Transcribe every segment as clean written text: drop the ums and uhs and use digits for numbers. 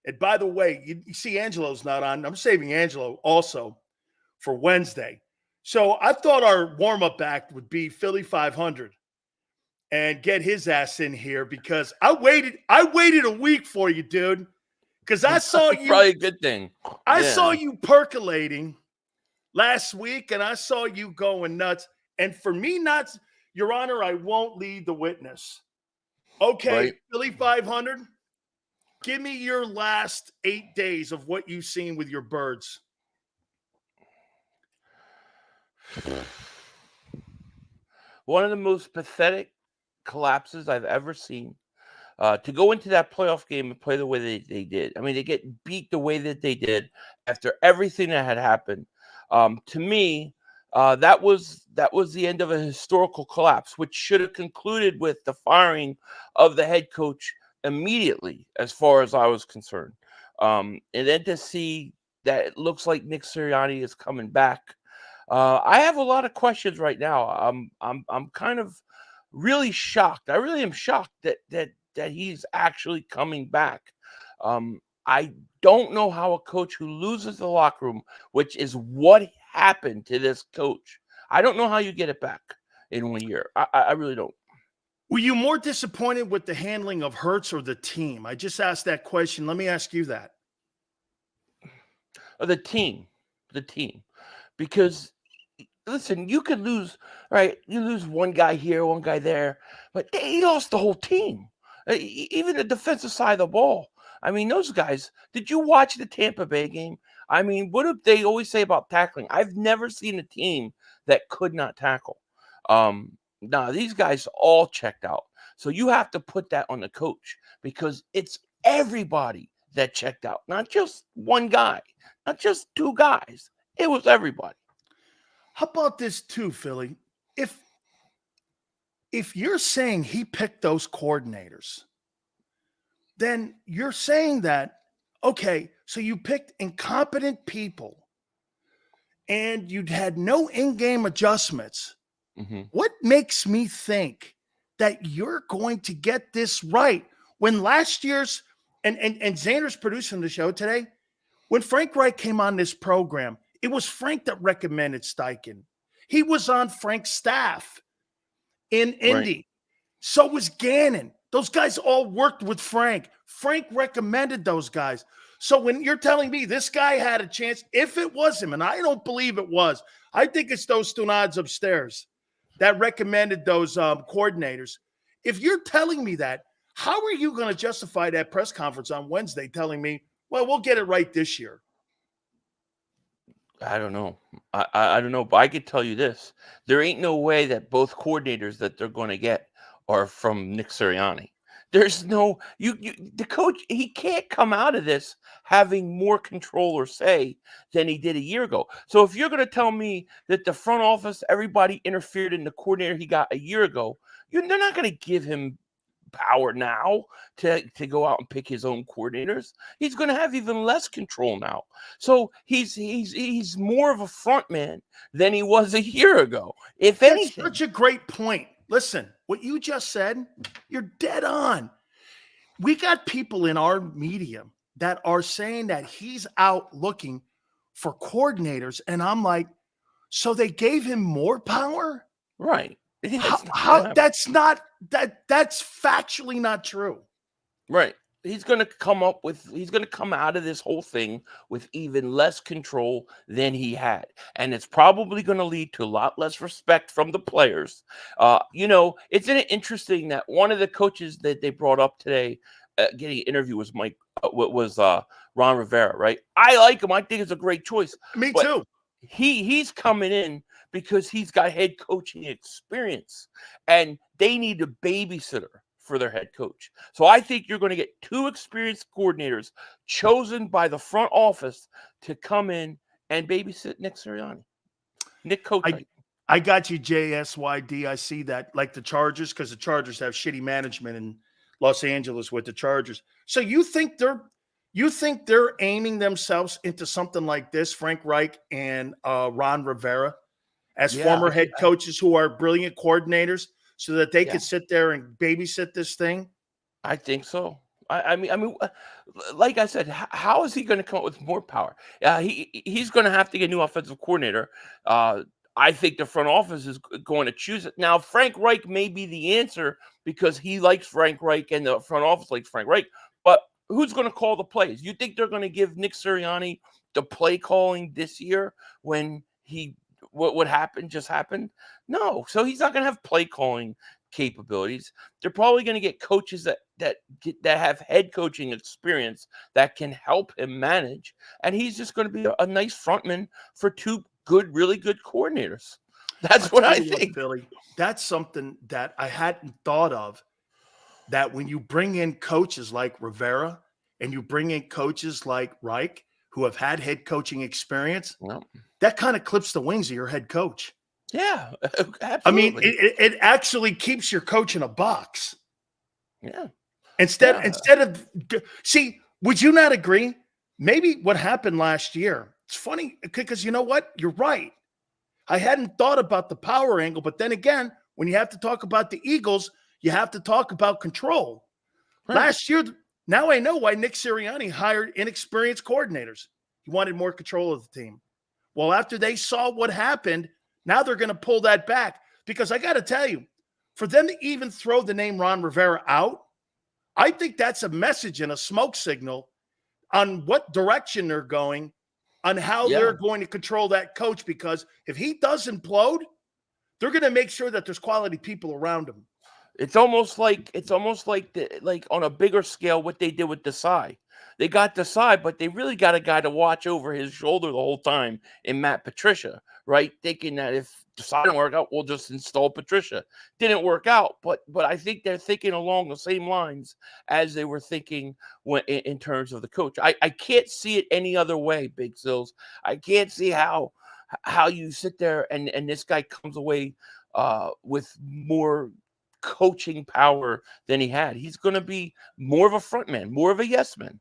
And by the way, you see Angelo's not on. I'm saving Angelo also for Wednesday. So I thought our warm-up act would be Philly.500 and get his ass in here because I waited a week for you, dude. Because I saw you. Probably a good thing. I saw you percolating last week, and I saw you going nuts. And for me, Your Honor, I won't lead the witness. Okay, right. Philly.500, give me your last 8 days of what you've seen with your birds. One of the most pathetic collapses I've ever seen. To go into that playoff game and play the way they did. I mean, they get beat the way that they did after everything that had happened. To me, that was the end of a historical collapse, which should have concluded with the firing of the head coach immediately, as far as I was concerned. And then to see that it looks like Nick Sirianni is coming back. I have a lot of questions right now. I'm kind of really shocked. I really am shocked that he's actually coming back. I don't know how a coach who loses the locker room, which is what happened to this coach, I don't know how you get it back in 1 year. I really don't. Were you more disappointed with the handling of Hurts or the team? I just asked that question. Let me ask you that. The team. Because listen, you could lose, right? You lose one guy here, one guy there, but he lost the whole team. Even the defensive side of the ball. I mean, those guys, did you watch the Tampa Bay game? I mean, what do they always say about tackling? I've never seen a team that could not tackle. Now, these guys all checked out. So you have to put that on the coach because it's everybody that checked out, not just one guy, not just two guys. It was everybody. How about this too, Philly? If you're saying he picked those coordinators, then you're saying that, okay, so you picked incompetent people and you'd had no in-game adjustments. Mm-hmm. What makes me think that you're going to get this right when last year's, and Xander's producing the show today, when Frank Reich came on this program, it was Frank that recommended Steichen. He was on Frank's staff in Indy. Right. So was Gannon. Those guys all worked with Frank. Frank recommended those guys. So when you're telling me this guy had a chance, if it was him, and I don't believe it was, I think it's those stunads upstairs that recommended those coordinators. If you're telling me that, how are you going to justify that press conference on Wednesday telling me, well, we'll get it right this year? I don't know. I don't know, but I could tell you this. There ain't no way that both coordinators that they're going to get are from Nick Sirianni. There's no the coach, he can't come out of this having more control or say than he did a year ago. So if you're going to tell me that the front office, everybody interfered in the coordinator he got a year ago, they're not going to give him power now to go out and pick his own coordinators. He's going to have even less control now. So he's more of a front man than he was a year ago. If anything, that's such a great point. Listen, what you just said, you're dead on. We got people in our media that are saying that he's out looking for coordinators, and I'm like, so they gave him more power? Right. That's factually not true. Right. He's going to come out of this whole thing with even less control than he had. And it's probably going to lead to a lot less respect from the players. It's interesting that one of the coaches that they brought up today getting an interview was Ron Rivera, right? I like him. I think it's a great choice. Me too. He's coming in because he's got head coaching experience, and they need a babysitter for their head coach. So I think you're going to get two experienced coordinators chosen by the front office to come in and babysit Nick Sirianni. Nick Coach. I got you, JSYD. I see that, like the Chargers, because the Chargers have shitty management in Los Angeles with the Chargers. So you think they're aiming themselves into something like this, Frank Reich and Ron Rivera, as former head coaches who are brilliant coordinators, so that they could sit there and babysit this thing? I think so. Like I said, how is he going to come up with more power? He's going to have to get a new offensive coordinator. I think the front office is going to choose it. Now, Frank Reich may be the answer because he likes Frank Reich and the front office likes Frank Reich. But who's going to call the plays? You think they're going to give Nick Sirianni the play calling this year when what happened just happened? No. So he's not going to have play calling capabilities. They're probably going to get coaches that have head coaching experience that can help him manage, and he's just going to be a nice frontman for two really good coordinators. That's what I think. Philly, that's something that I hadn't thought of, that when you bring in coaches like Rivera and you bring in coaches like Reich who have had head coaching experience, that kind of clips the wings of your head coach. Yeah, absolutely. I mean, it actually keeps your coach in a box. Yeah. Instead of see, would you not agree? Maybe what happened last year. It's funny because you know what? You're right. I hadn't thought about the power angle, but then again, when you have to talk about the Eagles, you have to talk about control. Right. Last year, now I know why Nick Sirianni hired inexperienced coordinators. He wanted more control of the team. Well, after they saw what happened, now they're going to pull that back, because I got to tell you, for them to even throw the name Ron Rivera out, I think that's a message and a smoke signal on what direction they're going, on how they're going to control that coach, because if he does implode, they're going to make sure that there's quality people around him. It's almost like on a bigger scale what they did with Desai. They got Desai, but they really got a guy to watch over his shoulder the whole time in Matt Patricia, right? Thinking that if Desai didn't work out, we'll just install Patricia. Didn't work out, but I think they're thinking along the same lines as they were thinking in terms of the coach. I can't see it any other way, Big Sills. I can't see how you sit there and this guy comes away with more coaching power than he had. He's going to be more of a front man, more of a yes man.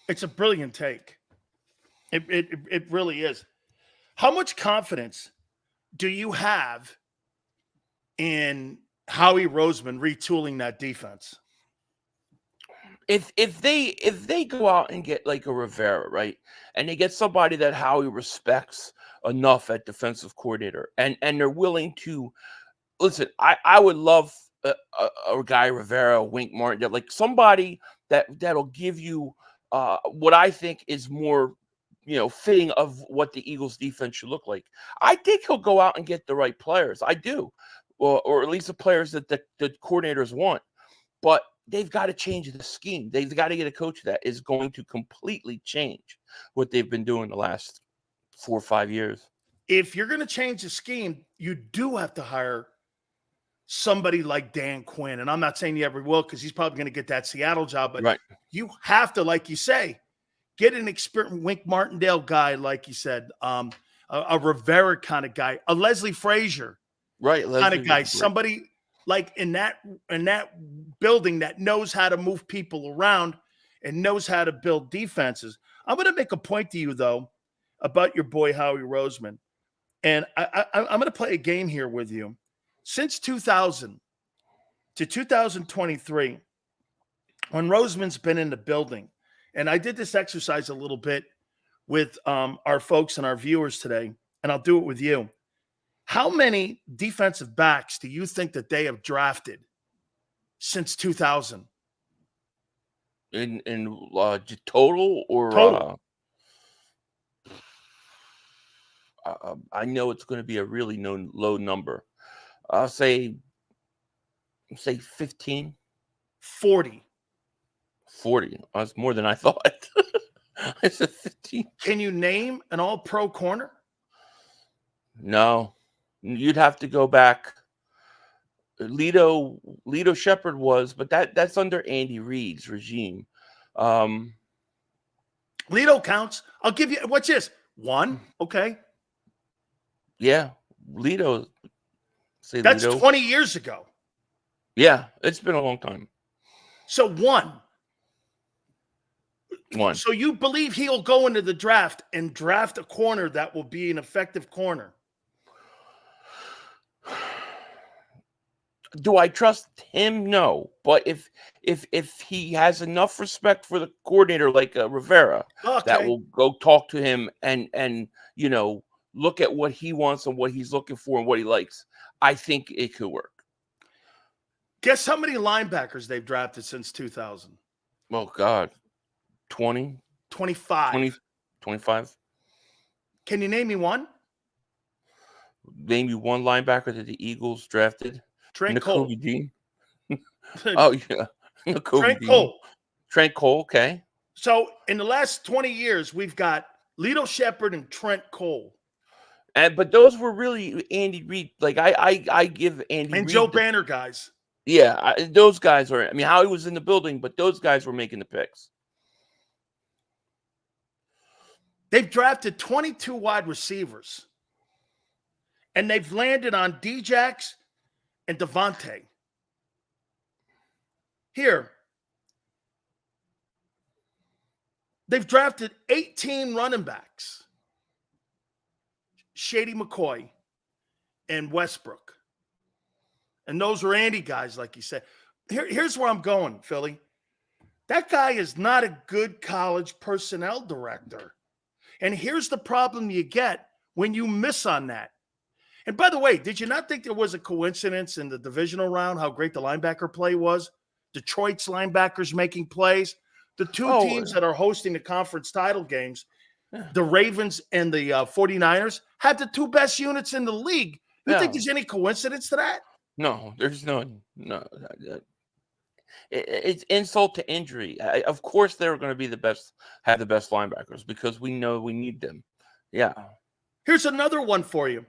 It's a brilliant take. It really is. How much confidence do you have in Howie Roseman retooling that defense? If they go out and get like a Rivera, right, and they get somebody that Howie respects enough at defensive coordinator, and they're willing to listen, I would love a guy Rivera, Wink Martin, like somebody that'll give you what I think is more, fitting of what the Eagles defense should look like. I think he'll go out and get the right players. I do, or at least the players that the coordinators want. But they've got to change the scheme. They've got to get a coach that is going to completely change what they've been doing the last 4 or 5 years. If you're going to change the scheme, you do have to hire somebody like Dan Quinn. And I'm not saying you ever will, because he's probably going to get that Seattle job. But you have to, like you say, get an experienced Wink Martindale guy, like you said, a Rivera kind of guy, a Leslie Frazier kind of guy, somebody like in that building that knows how to move people around and knows how to build defenses. I'm going to make a point to you, though, about your boy Howie Roseman. And I'm going to play a game here with you. Since 2000 to 2023, when Roseman's been in the building, and I did this exercise a little bit with our folks and our viewers today, and I'll do it with you. How many defensive backs do you think that they have drafted since 2000? In total or total? I know it's going to be a really low number. I'll say 15. 40. That's more than I thought. I said 15. Can you name an all-pro corner? No. You'd have to go back. Lito Shepherd was, but that's under Andy Reid's regime. Lito counts. I'll give you, what's this? 1? Okay. Yeah. Lito. That's Lito. 20 years ago. Yeah, it's been a long time. So 1. One. So you believe he'll go into the draft and draft a corner that will be an effective corner? Do I trust him? No. But if he has enough respect for the coordinator like Rivera, that Okay. will go talk to him and look at what he wants and what he's looking for and what he likes, I think it could work. Guess how many linebackers they've drafted since 2000? Oh God, 20, 25. 20, 25. Can you name me one? Name you one linebacker that the Eagles drafted. Trent Cole. Nakobe Dean. Oh yeah, Nakobe Trent Dean. Cole. Trent Cole. Okay. So in the last 20 years, we've got Lito Shepherd and Trent Cole. But those were really Andy Reid. Like I give Andy And Reid Joe Banner guys. Yeah, those guys are. I mean, Howie was in the building, but those guys were making the picks. They've drafted 22 wide receivers, and they've landed on Djax and Devontae. Here, they've drafted 18 running backs. Shady McCoy and Westbrook. And those are Andy guys, like you said. Here's where I'm going, Philly. That guy is not a good college personnel director. And here's the problem you get when you miss on that. And by the way, did you not think there was a coincidence in the divisional round how great the linebacker play was? Detroit's linebackers making plays. The two teams that are hosting the conference title games, the Ravens and the 49ers, have the two best units in the league. You think there's any coincidence to that? No, there's no. It's insult to injury. Of course, they're going to be the best, have the best linebackers because we know we need them. Yeah. Here's another one for you.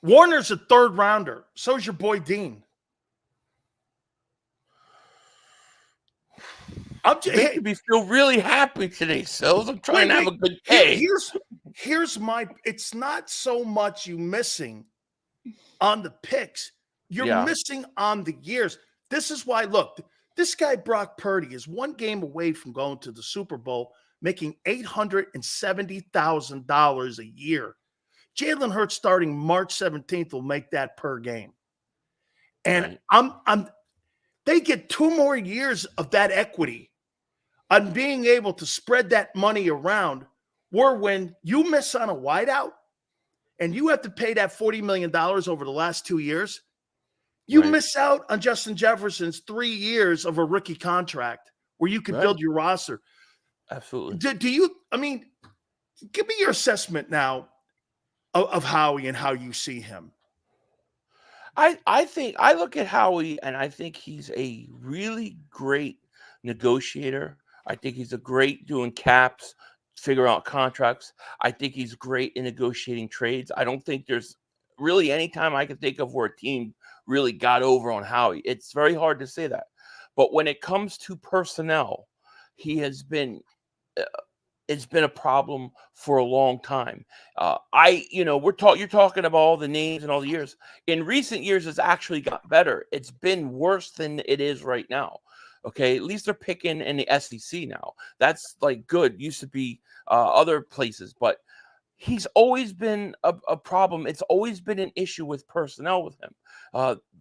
Warner's a third rounder. So's your boy Dean. I'm just making me feel really happy today, Sills. I'm trying to have a good day. Here's my. It's not so much you missing on the picks. You're missing on the years. This is why, look, this guy Brock Purdy is one game away from going to the Super Bowl, making $870,000 a year. Jalen Hurts starting March 17th will make that per game. And they get 2 more years of that equity on being able to spread that money around, where when you miss on a wideout and you have to pay that $40 million over the last 2 years, you miss out on Justin Jefferson's 3 years of a rookie contract where you can build your roster. Absolutely. Do you, I mean, give me your assessment now of Howie and how you see him. I think I look at Howie and I think he's a really great negotiator. I think he's a great doing caps, figure out contracts. I think he's great in negotiating trades. I don't think there's really any time I can think of where a team really got over on Howie. It's very hard to say that. But when it comes to personnel, he has been it's been a problem for a long time. You're talking about all the names and all the years. In recent years, it's actually got better. It's been worse than it is right now. Okay, at least they're picking in the SEC now. That's like good. Used to be other places, but he's always been a problem. It's always been an issue with personnel with him.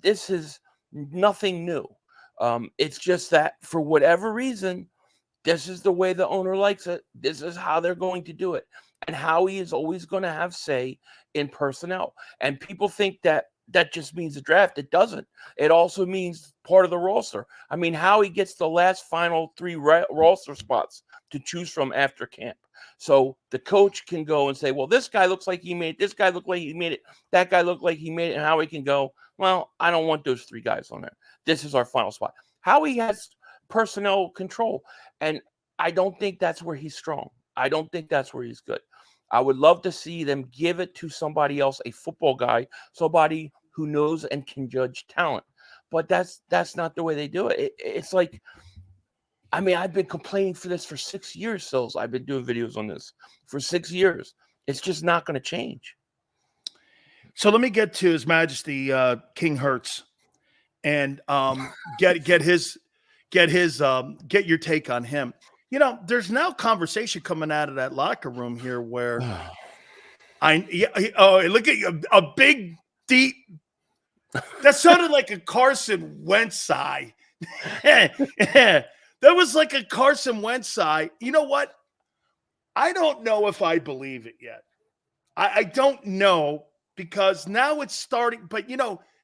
This is nothing new. It's just that for whatever reason, this is the way the owner likes it. This is how they're going to do it. And Howie is always going to have say in personnel. And people think that just means the draft. It doesn't. It also means part of the roster. I mean, Howie gets the last final 3 roster spots to choose from after camp. So the coach can go and say, well, this guy looks like he made it. This guy looked like he made it. That guy looked like he made it. And Howie can go, well, I don't want those 3 guys on there. This is our final spot. Howie has personnel control. And I don't think that's where he's strong. I don't think that's where he's good. I would love to see them give it to somebody else, a football guy, somebody who knows and can judge talent. But that's not the way they do it. It's like, I mean, I've been complaining for this for 6 years, Sills. I've been doing videos on this for 6 years. It's just not going to change. So let me get to His Majesty King Hertz and get your take on him. You know, there's now conversation coming out of that locker room here where look at you, a big, deep That sounded like a Carson Wentz sigh. That was like a Carson Wentz sigh. You know what? I don't know if I believe it yet. I don't know, because now it's starting. But,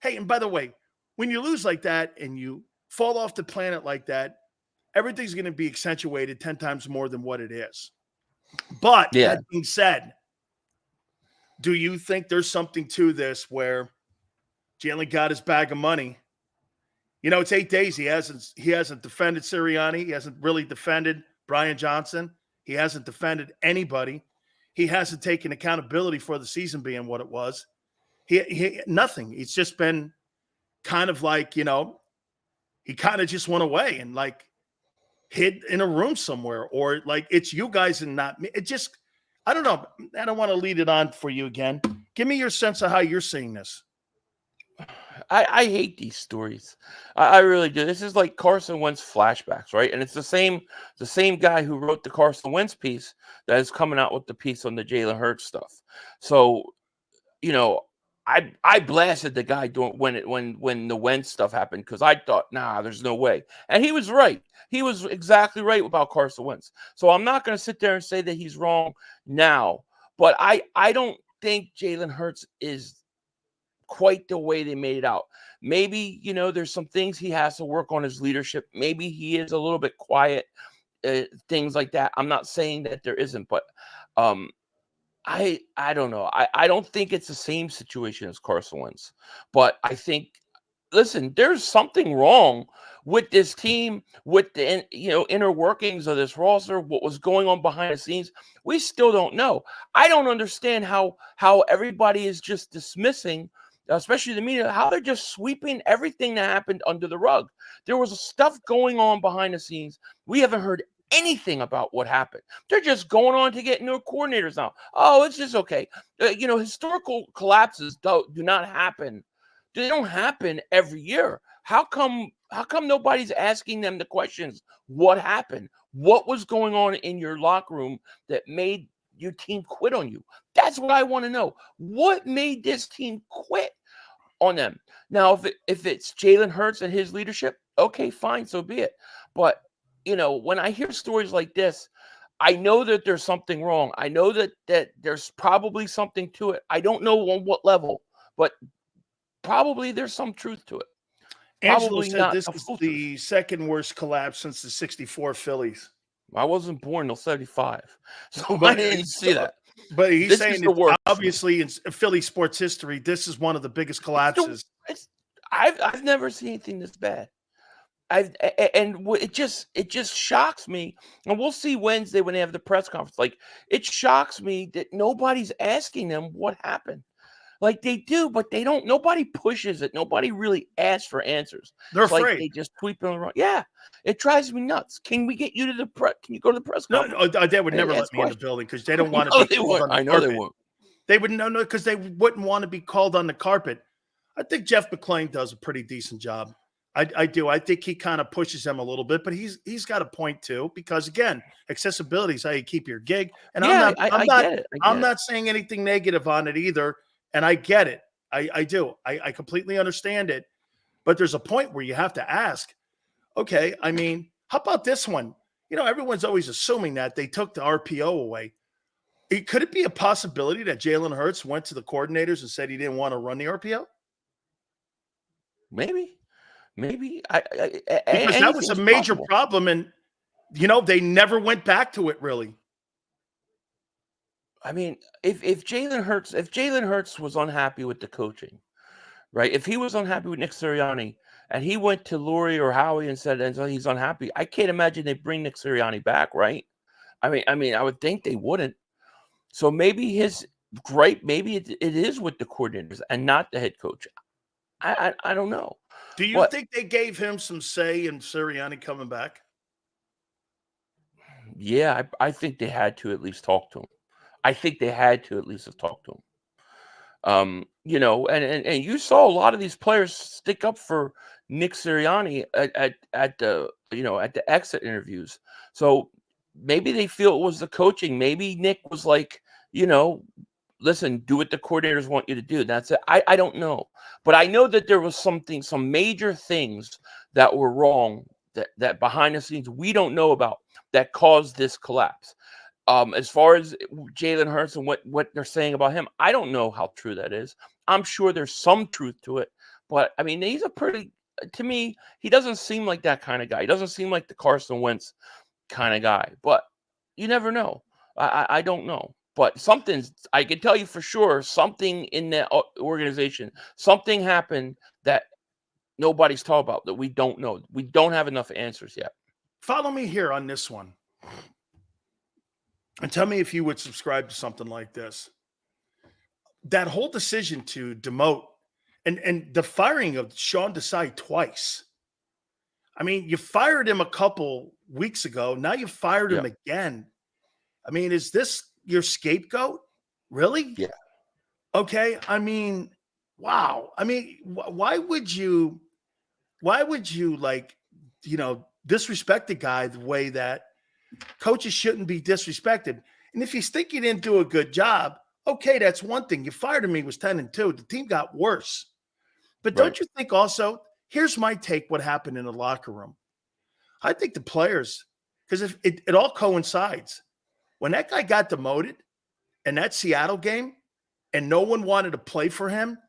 hey, and by the way, when you lose like that and you fall off the planet like that, everything's going to be accentuated 10 times more than what it is. But Yeah. that being said, do you think there's something to this where Jalen got his bag of money? It's 8 days. He hasn't defended Sirianni. He hasn't really defended Brian Johnson. He hasn't defended anybody. He hasn't taken accountability for the season being what it was. He nothing. It's just been kind of like, he kind of just went away and like hid in a room somewhere, or like it's you guys and not me. It just, I don't know. I don't want to lead it on for you again. Give me your sense of how you're seeing this. I hate these stories. I really do. This is like Carson Wentz flashbacks, right? And it's the same guy who wrote the Carson Wentz piece that is coming out with the piece on the Jalen Hurts stuff. So, I blasted the guy when the Wentz stuff happened, because I thought, nah, there's no way. And he was right. He was exactly right about Carson Wentz. So I'm not going to sit there and say that he's wrong now. But I don't think Jalen Hurts is quite the way they made it out. Maybe, there's some things he has to work on his leadership. Maybe he is a little bit quiet, things like that. I'm not saying that there isn't, but I don't know. I don't think it's the same situation as Carson Wentz, but I think, listen, there's something wrong with this team, with the inner workings of this roster, what was going on behind the scenes. We still don't know. I don't understand how everybody is just dismissing, especially the media, how they're just sweeping everything that happened under the rug. There was stuff going on behind the scenes. We haven't heard anything about what happened. They're just going on to get new coordinators now. Oh, it's just okay. Historical collapses do not happen. They don't happen every year. How come nobody's asking them the questions? What happened? What was going on in your locker room that made your team quit on you? That's what I want to know. What made this team quit on them? Now, if it's Jalen Hurts and his leadership, okay, fine, so be it. But when I hear stories like this, I know that there's something wrong. I know that there's probably something to it. I don't know on what level, but probably there's some truth to it. Angelo Probably said not this a is full the truth. second worst collapse since the '64 Phillies. I wasn't born till 75, so But I didn't see that. But he's This saying is the it's worst. obviously in Philly sports history, this is one of the biggest collapses. I've never seen anything this bad. It just shocks me, and we'll see Wednesday when they have the press conference. Like, it shocks me that nobody's asking them what happened. Like, they do, but they don't. Nobody pushes it. Nobody really asks for answers. They're It's like afraid. they just sweep it around. Yeah, it drives me nuts. Can we get you to the press? Can you go to the press conference? No, they would never let Ask me in the questions. building because they don't want No, to be they called won't. on the I know carpet. they won't. They wouldn't know because they wouldn't want to be called on the carpet. I think Jeff McClain does a pretty decent job. I do. I think he kind of pushes them a little bit, but he's got a point too, because again, accessibility is how you keep your gig. And Yeah, I get it. I'm not saying anything negative on it either. And I get it. I do. I completely understand it. But there's a point where you have to ask, okay, I mean, how about this one? Everyone's always assuming that they took the RPO away. Could it be a possibility that Jalen Hurts went to the coordinators and said he didn't want to run the RPO? Maybe. Because that was a major problem, and they never went back to it really. I mean, if Jalen Hurts was unhappy with the coaching, right? If he was unhappy with Nick Sirianni and he went to Lurie or Howie and said and so he's unhappy, I can't imagine they bring Nick Sirianni back, right? I mean, I would think they wouldn't. So maybe his gripe, maybe it is with the coordinators and not the head coach. I don't know. Do you think they gave him some say in Sirianni coming back? Yeah, I think they had to at least talk to him. I think they had to at least have talked to him. And you saw a lot of these players stick up for Nick Sirianni at the exit interviews. So maybe they feel it was the coaching. Maybe Nick was like, listen, do what the coordinators want you to do. That's it. I don't know. But I know that there was some major things that were wrong that behind the scenes we don't know about that caused this collapse. As far as Jalen Hurts and what they're saying about him, I don't know how true that is. I'm sure there's some truth to it. But, I mean, he's to me, he doesn't seem like that kind of guy. He doesn't seem like the Carson Wentz kind of guy. But you never know. I don't know. But I can tell you for sure, something in that organization, something happened that nobody's talking about that we don't know. We don't have enough answers yet. Follow me here on this one. And tell me if you would subscribe to something like this. That whole decision to demote and the firing of Sean Desai twice. I mean, you fired him a couple weeks ago. Now you fired him again. I mean, is this your scapegoat? Really? Yeah. Okay. I mean, wow. I mean, why would you disrespect the guy the way that coaches shouldn't be disrespected? And if you think you didn't do a good job, okay, that's one thing. You fired him, he was 10-2. The team got worse. But don't you think also, here's my take, what happened in the locker room. I think the players, because it all coincides. When that guy got demoted in that Seattle game and no one wanted to play for him,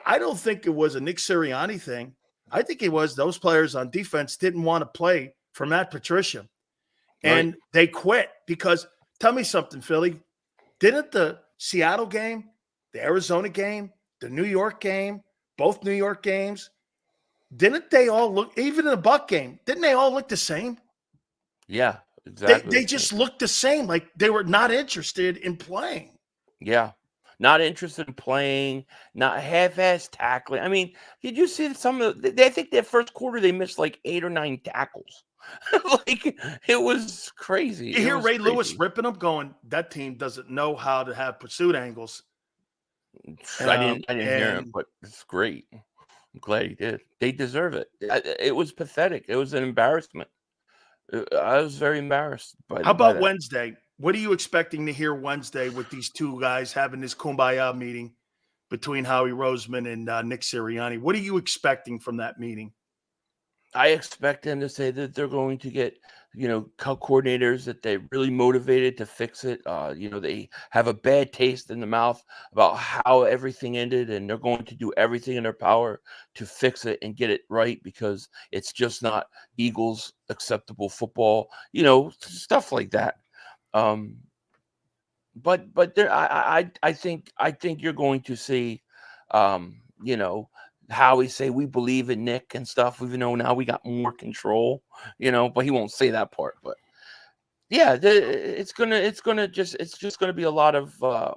I don't think it was a Nick Sirianni thing. I think it was those players on defense didn't want to play for Matt Patricia. And they quit because, tell me something, Philly, didn't the Seattle game, the Arizona game, the New York game, both New York games, didn't they all look, even in the Buck game, didn't they all look the same? Yeah, exactly. They just looked the same, like they were not interested in playing. Yeah. Not interested in playing, not half-ass tackling. I mean, did you see some of I think that first quarter they missed like 8 or 9 tackles. Like, it was crazy. You hear Ray Lewis ripping them, going, that team doesn't know how to have pursuit angles. I didn't hear him, but it's great. I'm glad he did. They deserve it. It was pathetic. It was an embarrassment. I was very embarrassed by How about that. Wednesday? What are you expecting to hear Wednesday with these two guys having this kumbaya meeting between Howie Roseman and Nick Sirianni? What are you expecting from that meeting? I expect them to say that they're going to get, coordinators that they're really motivated to fix it. They have a bad taste in the mouth about how everything ended, and they're going to do everything in their power to fix it and get it right because it's just not Eagles acceptable football, stuff like that. But there, I think you're going to see, Howie say we believe in Nick and stuff, even though now we got more control, but he won't say that part. But yeah, it's just gonna be a lot of rah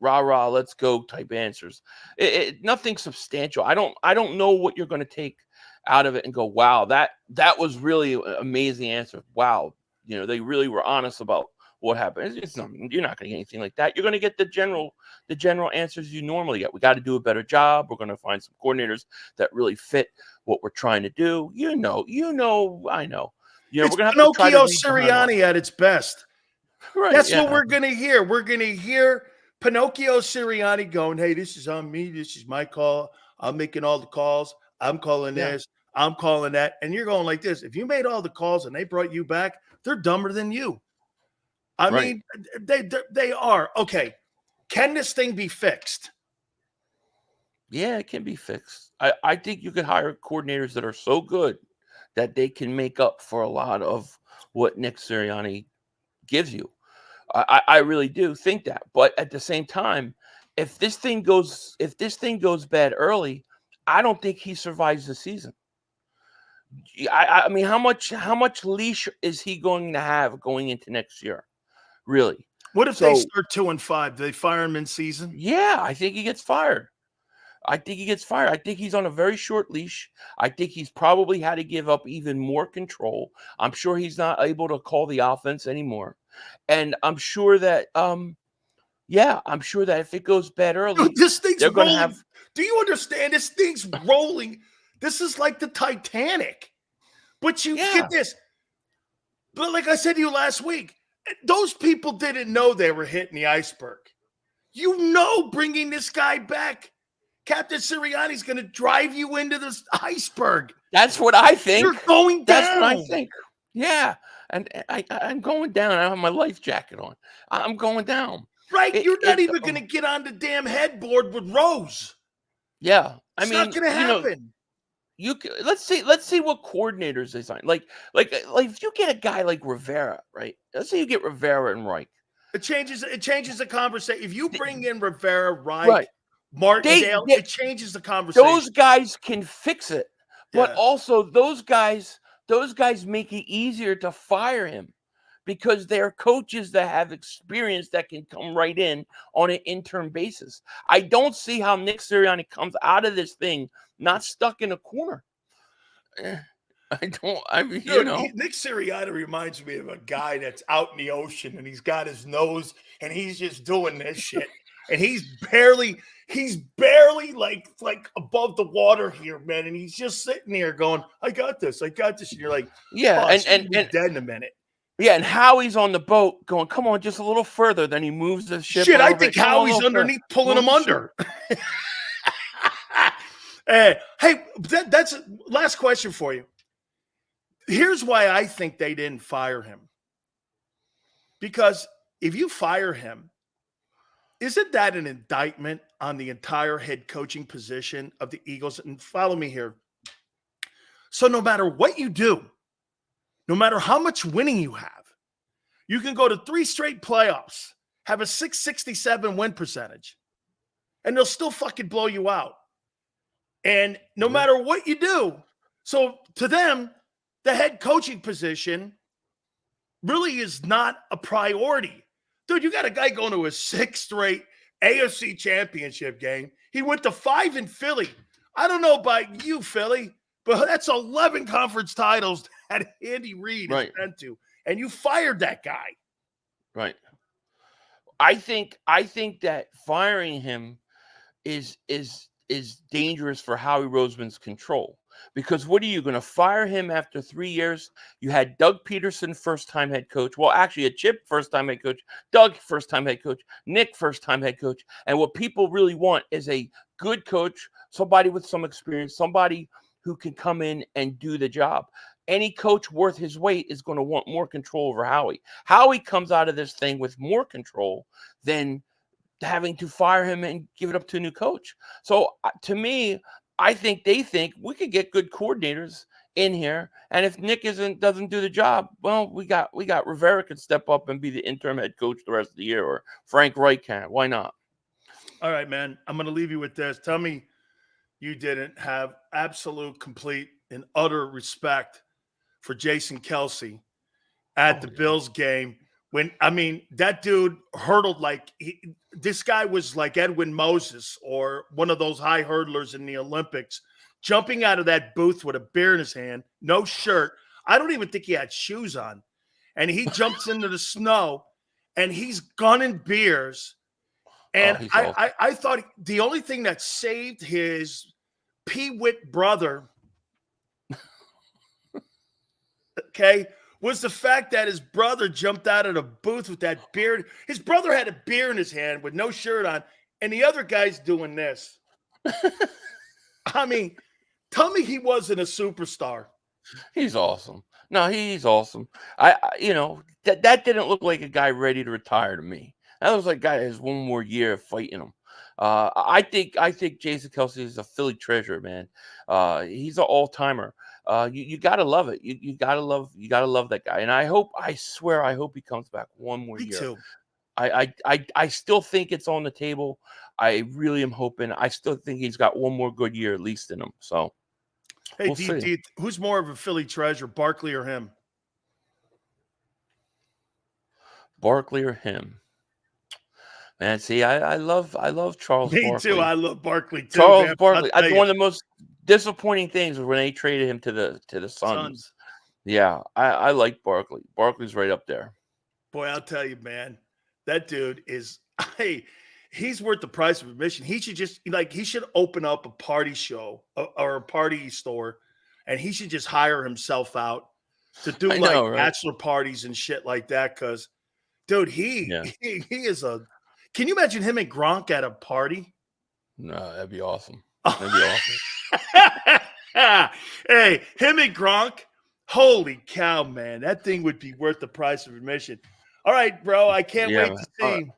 rah, let's go type answers. Nothing substantial. I don't know what you're gonna take out of it and go, wow, that was really an amazing answer. Wow, they really were honest about what happened. You're not going to get anything like that. You're going to get the general answers you normally get. We got to do a better job. We're going to find some coordinators that really fit what we're trying to do. I know. It's we're going to have Pinocchio to try to Sirianni at its best. Right. That's what we're going to hear. We're going to hear Pinocchio Sirianni going, hey, this is on me. This is my call. I'm making all the calls. I'm calling this. I'm calling that. And you're going like this. If you made all the calls and they brought you back, they're dumber than you. I mean, they are. Okay. Can this thing be fixed? Yeah, it can be fixed. I think you could hire coordinators that are so good that they can make up for a lot of what Nick Sirianni gives you. I really do think that. But at the same time, if this thing goes bad early, I don't think he survives the season. I mean, how much leash is he going to have going into next year? Really? What if they start 2-5? Do they fire him in season? Yeah, I think he gets fired. I think he's on a very short leash. I think he's probably had to give up even more control. I'm sure he's not able to call the offense anymore. And I'm sure that if it goes bad early, dude, this thing's they're going to rolling. have. Do you understand? This thing's rolling. This is like the Titanic. But you get this. But like I said to you last week, those people didn't know they were hitting the iceberg. Bringing this guy back, Captain Sirianni's going to drive you into this iceberg. That's what I think. You're going down. That's what I think. Yeah. And I'm going down. I have my life jacket on. I'm going down. Right. You're not even going to get on the damn headboard with Rose. Yeah. It's not going to happen. Let's see what coordinators they sign. Like if you get a guy like Rivera, right? Let's say you get Rivera and Reich. It changes the conversation. If you bring in Rivera, Reich, Martindale, it changes the conversation. Those guys can fix it. But also those guys make it easier to fire him because they're coaches that have experience that can come right in on an interim basis. I don't see how Nick Sirianni comes out of this thing not stuck in a corner. Nick Sirianni reminds me of a guy that's out in the ocean and he's got his nose and he's just doing this shit. And he's barely like above the water here, man. And he's just sitting there going, I got this. And you're like, yeah, and dead in a minute. Yeah, and Howie's on the boat going, come on, just a little further. Then he moves the ship. Shit, I think Howie's underneath pulling him under. Hey, that's last question for you. Here's why I think they didn't fire him. Because if you fire him, isn't that an indictment on the entire head coaching position of the Eagles? And follow me here. So no matter what you do, no matter how much winning you have, you can go to 3 straight playoffs, have a 667 win percentage, and they'll still fucking blow you out. And no matter what you do, so to them, the head coaching position really is not a priority. Dude, you got a guy going to a 6th straight AFC championship game. He went to 5 in Philly. I don't know about you, Philly, but that's 11 conference titles that Andy Reid has been to. And you fired that guy. Right. I think that firing him is dangerous for Howie Roseman's control. Because what are you going to fire him after 3 years? You had Doug Peterson, first-time head coach. Well, actually, a Chip, first-time head coach. Doug, first-time head coach. Nick, first-time head coach. And what people really want is a good coach, somebody with some experience, somebody who can come in and do the job. Any coach worth his weight is going to want more control over Howie. Howie comes out of this thing with more control than having to fire him and give it up to a new coach. So to me, I think they think we could get good coordinators in here, and if Nick doesn't do the job, well, we got Rivera could step up and be the interim head coach the rest of the year, or Frank Reich can. Why not? All right, man. I'm going to leave you with this. Tell me you didn't have absolute, complete, and utter respect for Jason Kelce at the Bills game. That dude hurdled this guy was like Edwin Moses or one of those high hurdlers in the Olympics, jumping out of that booth with a beer in his hand, no shirt. I don't even think he had shoes on. And he jumps into the snow and he's gunning beers. And I thought the only thing that saved his Pee-wit brother, was the fact that his brother jumped out of the booth with that beer. His brother had a beer in his hand with no shirt on, and the other guy's doing this. I mean, tell me he wasn't a superstar. He's awesome. No, he's awesome. That didn't look like a guy ready to retire to me. That was like a guy that has one more year of fighting him. I think Jason Kelce is a Philly treasure, man. He's an all-timer. You gotta love it. You gotta love that guy. And I swear he comes back one more year. Too. I still think it's on the table. I really am hoping. I still think he's got one more good year at least in him. So, hey, who's more of a Philly treasure, Barkley or him? Barkley or him? Man, see, I love Charles Barkley. Me too. I love Barkley too. Charles Barkley. One of the most disappointing things was when they traded him to the Suns. Yeah, I like Barkley. Barkley's right up there. Boy, I'll tell you, man, that dude is he's worth the price of admission. He should just he should open up a party show or a party store, and he should just hire himself out to do bachelor parties and shit like that. Because, dude, he Can you imagine him and Gronk at a party? No, that'd be awesome. That'd be awesome. Hey, him and Gronk. Holy cow, man. That thing would be worth the price of admission. All right, bro. I can't wait to see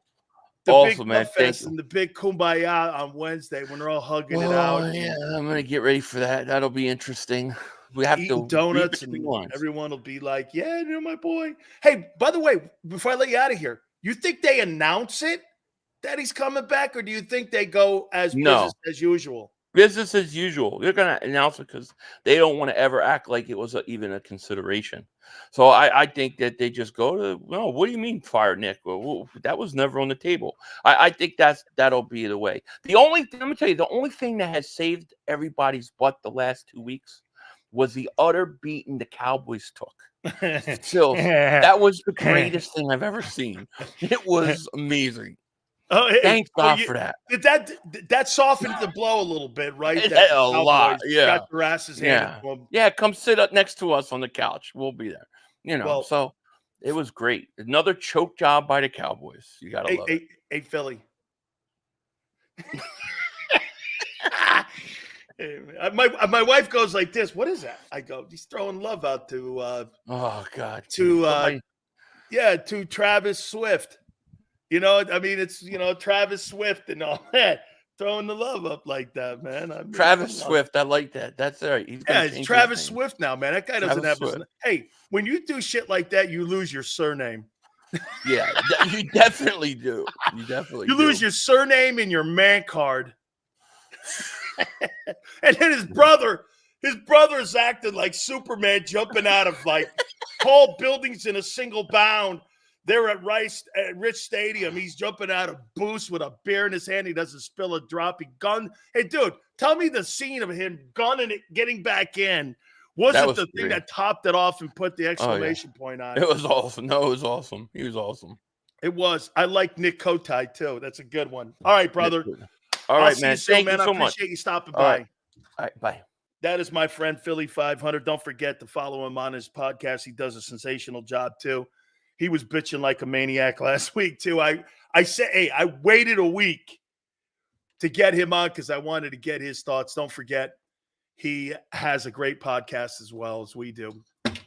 the Also, big man, fest and the big kumbaya on Wednesday when they're all hugging it out. Yeah, I'm gonna get ready for that. That'll be interesting. We have Eating to donuts, and everyone will be like, "Yeah, you're my boy." Hey, by the way, before I let you out of here, you think they announce it that he's coming back, or do you think they go as business as usual? Business as usual. They're gonna announce it because they don't want to ever act like it was even a consideration. So I think that they just go to, no, what do you mean fire Nick? Well, that was never on the table. I think that'll be the way. Let me tell you, the only thing that has saved everybody's butt the last 2 weeks was the utter beating the Cowboys took. Still, that was the greatest thing I've ever seen. It was amazing. Oh, hey, thank God for that. That softened the blow a little bit, right? A lot, yeah. Got their asses handed to them. Yeah, come sit up next to us on the couch. We'll be there. So it was great. Another choke job by the Cowboys. You gotta love it. Hey, Philly. My wife goes like this. What is that? I go, he's throwing love out to oh God. To Travis Swift. It's Travis Swift and all that. Throwing the love up like that, man. Travis Swift, I like that. That's all right. It's Travis Swift now, man. That guy doesn't have his name. Hey, when you do shit like that, you lose your surname. Yeah, you definitely do. You lose your surname and your man card. And then his brother's acting like Superman, jumping out of like tall buildings in a single bound. They're at Rich Stadium. He's jumping out of booths with a beer in his hand. He doesn't spill a drop. Hey, dude, tell me the scene of him gunning it, getting back in. Wasn't the thing that topped it off and put the exclamation point on it? It was awesome. No, it was awesome. He was awesome. It was. I like Nick Kotai, too. That's a good one. All right, brother. All right, man. Thank you so much. I appreciate you stopping by. All right, bye. That is my friend, Philly.500. Don't forget to follow him on his podcast. He does a sensational job, too. He was bitching like a maniac last week, too. I said, hey, I waited a week to get him on because I wanted to get his thoughts. Don't forget, he has a great podcast as well as we do.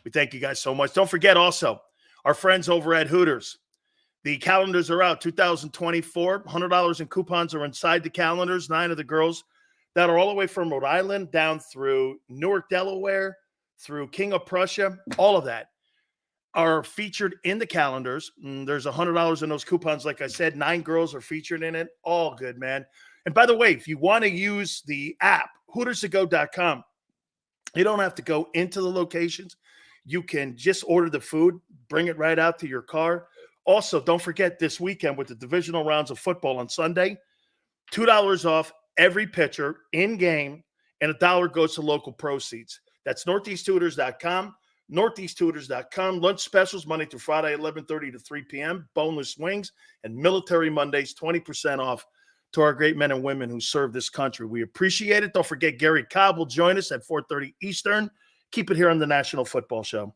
We thank you guys so much. Don't forget also, our friends over at Hooters. The calendars are out, 2024. $100 in coupons are inside the calendars. 9 of the girls that are all the way from Rhode Island down through Newark, Delaware, through King of Prussia, all of that are featured in the calendars. There's $100 in those coupons. Like I said, 9 girls are featured in it. All good, man. And by the way, if you want to use the app, HootersToGo.com, you don't have to go into the locations. You can just order the food, bring it right out to your car. Also, don't forget this weekend with the divisional rounds of football on Sunday, $2 off every pitcher in-game, and $1 goes to local proceeds. That's NortheastHooters.com. NortheastHooters.com. Lunch specials Monday through Friday, 11:30 to 3 p.m. Boneless wings and military Mondays, 20% off to our great men and women who serve this country. We appreciate it. Don't forget Gary Cobb will join us at 4:30 Eastern. Keep it here on the National Football Show.